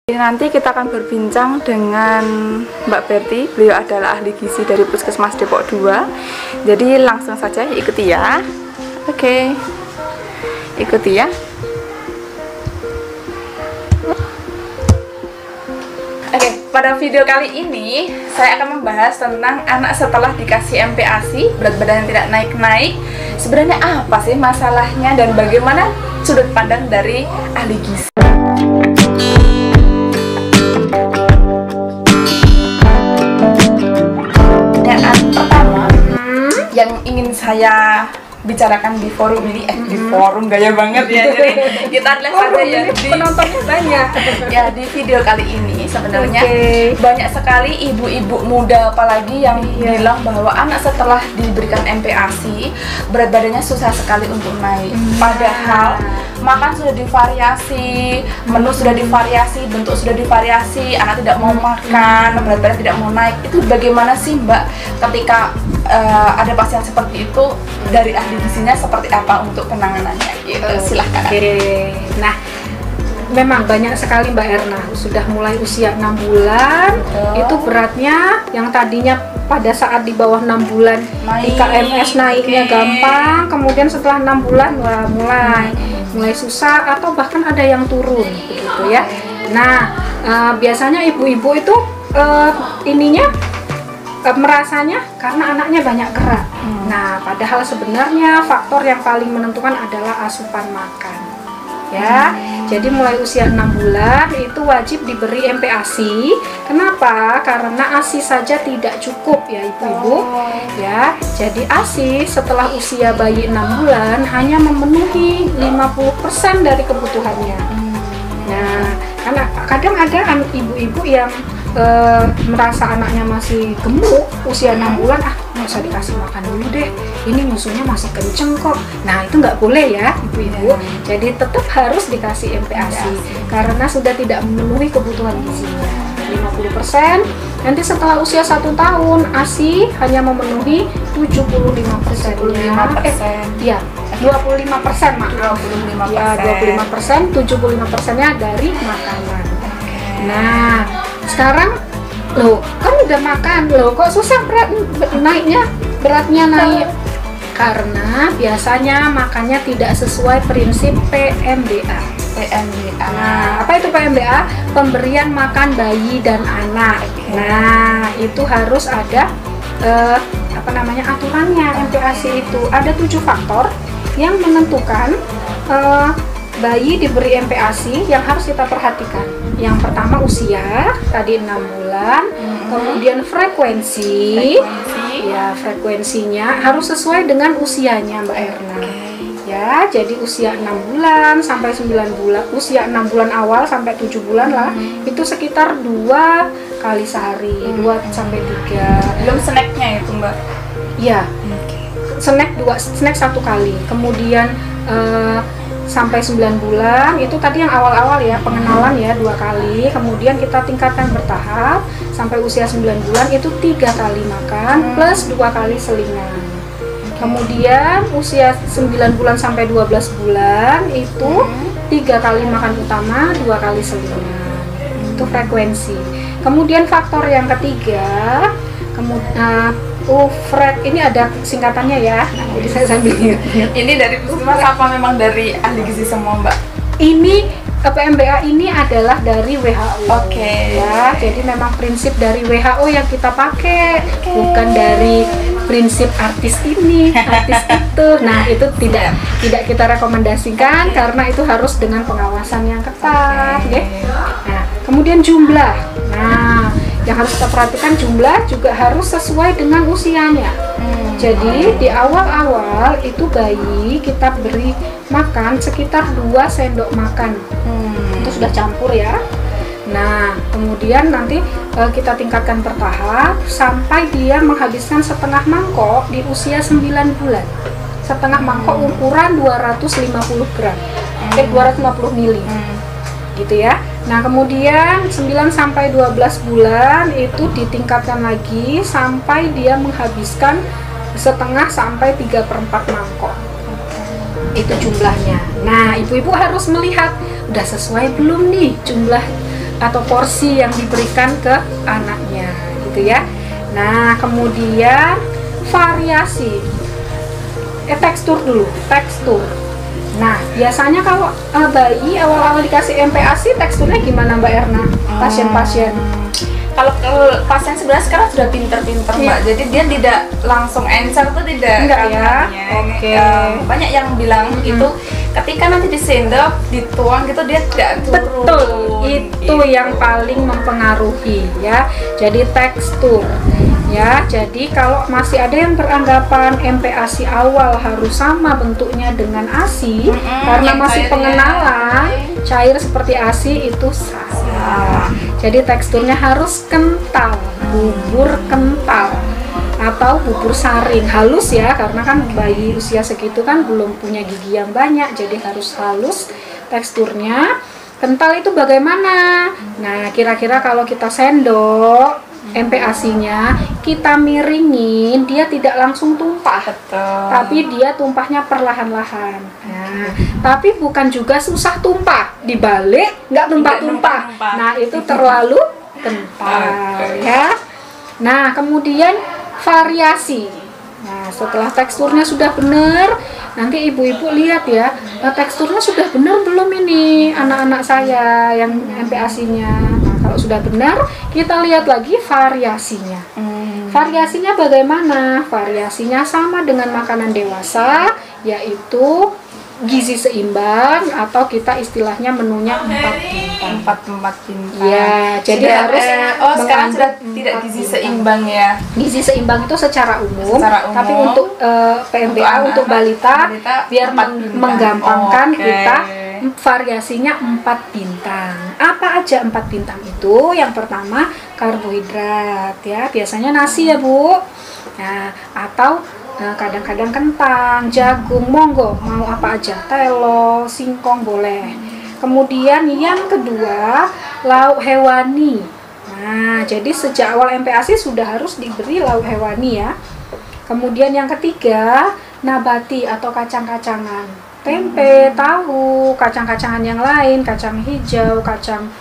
Nanti kita akan berbincang dengan Mbak Berti. Beliau adalah ahli gizi dari Puskesmas Depok 2. Jadi langsung saja ikuti ya. Oke, ikuti ya. Oke, pada video kali ini saya akan membahas tentang anak setelah dikasih MPASI, berat badan yang tidak naik-naik. Sebenarnya apa sih masalahnya dan bagaimana sudut pandang dari ahli gizi? Pertama yang ingin saya bicarakan di forum ini, di forum gaya banget ya, jadi kita lihat saja ya, di penontonnya banyak ya di video kali ini sebenarnya banyak sekali ibu-ibu muda apalagi yang bilang bahwa anak setelah diberikan MPASI berat badannya susah sekali untuk naik, padahal makan sudah divariasi, menu sudah divariasi, bentuk sudah divariasi, anak tidak mau makan, berat badan tidak mau naik. Itu bagaimana sih Mbak ketika ada pasien seperti itu, dari ahli gizinya seperti apa untuk penanganannya gitu? Silahkan. Nah, memang banyak sekali Mbak Erna, sudah mulai usia 6 bulan. Itu beratnya yang tadinya pada saat di bawah 6 bulan di KMS naiknya gampang, kemudian setelah 6 bulan wah, mulai susah atau bahkan ada yang turun gitu ya. Nah, biasanya ibu-ibu itu merasanya karena anaknya banyak gerak. Nah, padahal sebenarnya faktor yang paling menentukan adalah asupan makan. Ya, jadi mulai usia 6 bulan itu wajib diberi MPASI. Kenapa? Karena ASI saja tidak cukup ya ibu-ibu. Ya, jadi ASI setelah usia bayi 6 bulan hanya memenuhi 50% dari kebutuhannya. Nah, karena kadang ada ibu-ibu yang merasa anaknya masih gemuk, usia 6 bulan, nggak usah dikasih makan dulu deh, ini musuhnya masih kenceng kok. Nah, itu nggak boleh ya ibu-ibu. Jadi tetap harus dikasih MPASI karena sudah tidak memenuhi kebutuhan gizinya 50%. Nanti setelah usia 1 tahun ASI hanya memenuhi 75%. 25%, maaf. 25%. Ya, 25%, 75%-nya dari makanan. Nah, sekarang loh, kan udah makan, loh kok susah beratnya naik? Karena biasanya makannya tidak sesuai prinsip PMBA. Nah, apa itu PMBA? Pemberian makan bayi dan anak. Nah, itu harus ada aturannya. MPASI itu ada 7 faktor yang menentukan bayi diberi MPASI yang harus kita perhatikan. Yang pertama usia, tadi 6 bulan, kemudian frekuensi. Ya, frekuensinya harus sesuai dengan usianya Mbak Erna. Ya, jadi usia 6 bulan sampai 9 bulan, usia 6 bulan awal sampai 7 bulan lah, itu sekitar 2 kali sehari, 2 sampai 3. Belum snacknya itu Mbak? Ya, snack 1 kali, kemudian sampai 9 bulan itu tadi yang awal-awal ya, pengenalan ya 2 kali, kemudian kita tingkatkan bertahap sampai usia 9 bulan itu 3 kali makan plus 2 kali selingan. Kemudian usia 9 bulan sampai 12 bulan itu 3 kali makan utama, 2 kali selingan. Itu frekuensi. Kemudian faktor yang ketiga, ini ada singkatannya ya. Nah, jadi saya sambil ingat. Ini dari Puskesmas apa memang dari ahli gizi semua Mbak? Ini PMBA ini adalah dari WHO. Ya, jadi memang prinsip dari WHO yang kita pakai, bukan dari prinsip artis ini, artis itu. Nah, itu tidak kita rekomendasikan karena itu harus dengan pengawasan yang ketat. Nah, kemudian jumlah. Nah, yang harus kita perhatikan jumlah juga harus sesuai dengan usianya. Jadi di awal-awal itu bayi kita beri makan sekitar 2 sendok makan. Itu sudah campur ya. Nah, kemudian nanti kita tingkatkan bertahap sampai dia menghabiskan setengah mangkok di usia 9 bulan. Setengah mangkok ukuran 250 gram, 250 mili. Gitu ya. Nah, kemudian 9 sampai 12 bulan itu ditingkatkan lagi sampai dia menghabiskan setengah sampai 3/4 mangkok. Itu jumlahnya. Nah, ibu-ibu harus melihat udah sesuai belum nih jumlah atau porsi yang diberikan ke anaknya gitu ya. Nah, kemudian variasi tekstur dulu, tekstur. Nah, biasanya kalau bayi awal-awal dikasih MPASI teksturnya gimana Mbak Erna? Pasien-pasien. Kalau pasien sebenarnya sekarang sudah pinter-pinter Mbak, jadi dia tidak langsung encer tuh tidak. Enggak ya? Oke. Banyak yang bilang itu ketika nanti disendok, dituang gitu dia tidak turun. Betul, itu yang paling mempengaruhi ya. Jadi tekstur ya. Jadi kalau masih ada yang beranggapan MPASI awal harus sama bentuknya dengan ASI karena masih pengenalan cair seperti ASI, itu salah. Jadi teksturnya harus kental, bubur kental atau bubur saring, halus ya, karena kan bayi usia segitu kan belum punya gigi yang banyak, jadi harus halus teksturnya. Kental itu bagaimana? Nah, kira-kira kalau kita sendok MPASI-nya, kita miringin, dia tidak langsung tumpah. Betul. Tapi dia tumpahnya perlahan-lahan. Nah, tapi bukan juga susah tumpah, dibalik nggak tumpah-tumpah. Nah, itu terlalu kental ya. Nah, kemudian variasi. Nah, setelah teksturnya sudah benar, nanti ibu-ibu lihat ya, teksturnya sudah benar belum ini anak-anak saya yang MPASI-nya. Nah, kalau sudah benar, kita lihat lagi variasinya. Variasinya bagaimana? Variasinya sama dengan makanan dewasa, yaitu gizi seimbang atau kita istilahnya menunya 4 bintang. 4 bintang. Ya, jadi sudah, harus sekarang sudah tidak gizi seimbang ya. Gizi seimbang itu secara umum, tapi umum, untuk PMBA untuk balita biar menggampangkan kita variasinya 4 bintang. Apa aja 4 bintang itu? Yang pertama karbohidrat ya, biasanya nasi ya Bu. Nah, atau kadang-kadang kentang, jagung, monggo mau apa aja, telo, singkong boleh. Kemudian yang kedua lauk hewani. Nah, jadi sejak awal MPASI sudah harus diberi lauk hewani ya. Kemudian yang ketiga nabati atau kacang-kacangan, tempe, tahu, kacang-kacangan yang lain, kacang hijau, kacang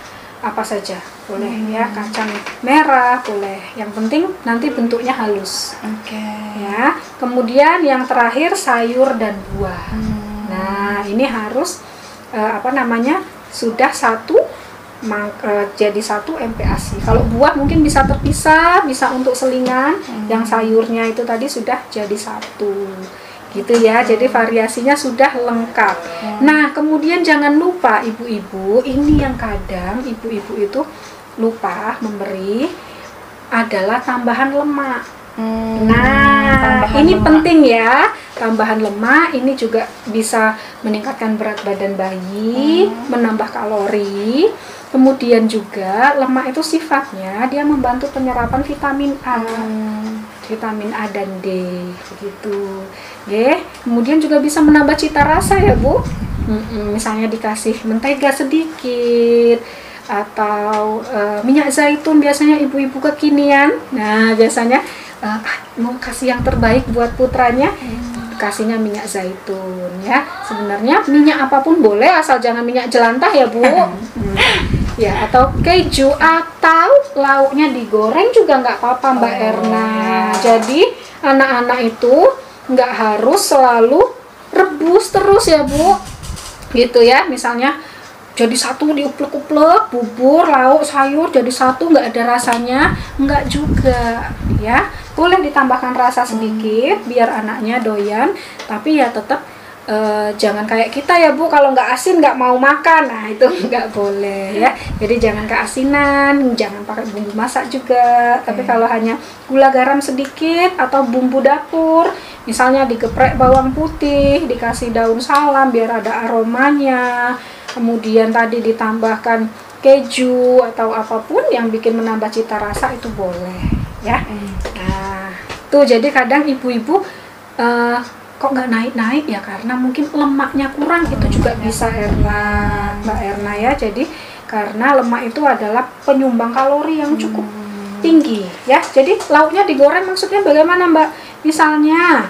apa saja boleh ya, kacang merah boleh, yang penting nanti bentuknya halus. Ya, kemudian yang terakhir sayur dan buah. Nah, ini harus sudah jadi satu MPASI. Kalau buah mungkin bisa terpisah, bisa untuk selingan, yang sayurnya itu tadi sudah jadi satu gitu ya. Jadi variasinya sudah lengkap. Nah, kemudian jangan lupa ibu-ibu, ini yang kadang ibu-ibu itu lupa memberi adalah tambahan lemak. Nah, ini penting ya. Tambahan lemak ini juga bisa meningkatkan berat badan bayi, menambah kalori. Kemudian juga lemak itu sifatnya dia membantu penyerapan vitamin A, vitamin A dan D begitu. Kemudian juga bisa menambah cita rasa ya Bu. Misalnya dikasih mentega sedikit atau minyak zaitun, biasanya ibu-ibu kekinian. Nah, biasanya mau kasih yang terbaik buat putranya, kasihnya minyak zaitun ya. Sebenarnya minyak apapun boleh asal jangan minyak jelantah ya Bu. Ya, atau keju atau lauknya digoreng juga nggak apa-apa Mbak Erna. Jadi anak-anak itu nggak harus selalu rebus terus ya Bu, gitu ya. Misalnya jadi satu diuplek-uplek, bubur, lauk, sayur jadi satu nggak ada rasanya, nggak juga ya. Boleh ditambahkan rasa sedikit biar anaknya doyan, tapi ya tetap jangan kayak kita ya Bu, kalau nggak asin nggak mau makan. Nah, itu nggak boleh ya. Jadi jangan keasinan, jangan pakai bumbu masak juga, tapi kalau hanya gula garam sedikit atau bumbu dapur, misalnya digeprek bawang putih, dikasih daun salam biar ada aromanya, kemudian tadi ditambahkan keju atau apapun yang bikin menambah cita rasa, itu boleh ya. Nah, tuh jadi kadang ibu-ibu kok nggak naik-naik ya karena mungkin lemaknya kurang, itu juga bisa Mbak Erna ya. Jadi karena lemak itu adalah penyumbang kalori yang cukup tinggi ya. Jadi lauknya digoreng maksudnya bagaimana Mbak? Misalnya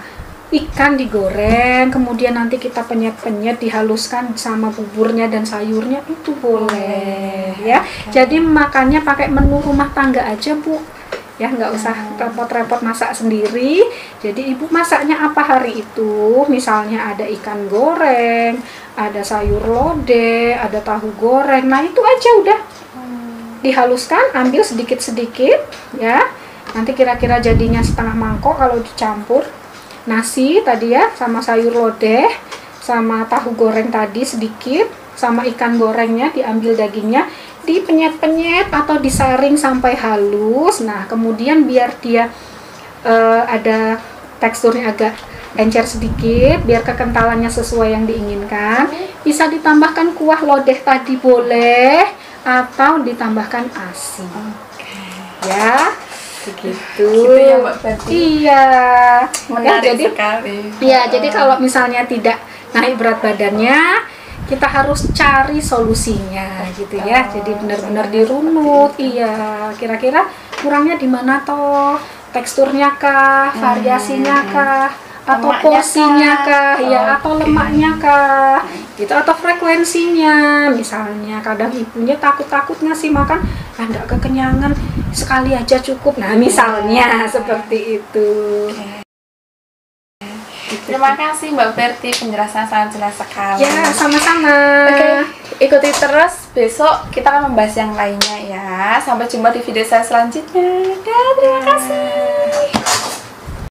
ikan digoreng, kemudian nanti kita penyet-penyet, dihaluskan sama buburnya dan sayurnya, itu boleh ya. Jadi makannya pakai menu rumah tangga aja Bu, ya nggak usah repot-repot masak sendiri. Jadi ibu masaknya apa hari itu, misalnya ada ikan goreng, ada sayur lodeh, ada tahu goreng, nah itu aja udah dihaluskan, ambil sedikit-sedikit ya. Nanti kira-kira jadinya setengah mangkok kalau dicampur nasi tadi ya, sama sayur lodeh, sama tahu goreng tadi sedikit, sama ikan gorengnya diambil dagingnya, dipenyet-penyet atau disaring sampai halus. Nah kemudian biar dia ada teksturnya agak encer sedikit, biar kekentalannya sesuai yang diinginkan, bisa ditambahkan kuah lodeh tadi boleh, atau ditambahkan asi. Ya begitu. Gitu ya Mbak Berti. Iya. Menarik ya, jadi, sekali. Iya, jadi kalau misalnya tidak naik berat badannya, kita harus cari solusinya gitu ya. Jadi benar-benar dirunut. Iya, kira-kira kurangnya di mana toh? Teksturnya kah, variasinya kah, atau Lemaknya porsinya kah, kah? ya atau lemaknya kah, gitu, atau frekuensinya. Misalnya kadang ibunya takut ngasih makan, nggak kekenyangan, sekali aja cukup. Nah misalnya seperti itu. Terima kasih Mbak Berti, penjelasan sangat jelas sekali. Ya, sama-sama. Oke, ikuti terus, besok kita akan membahas yang lainnya ya. Sampai jumpa di video saya selanjutnya. Terima kasih.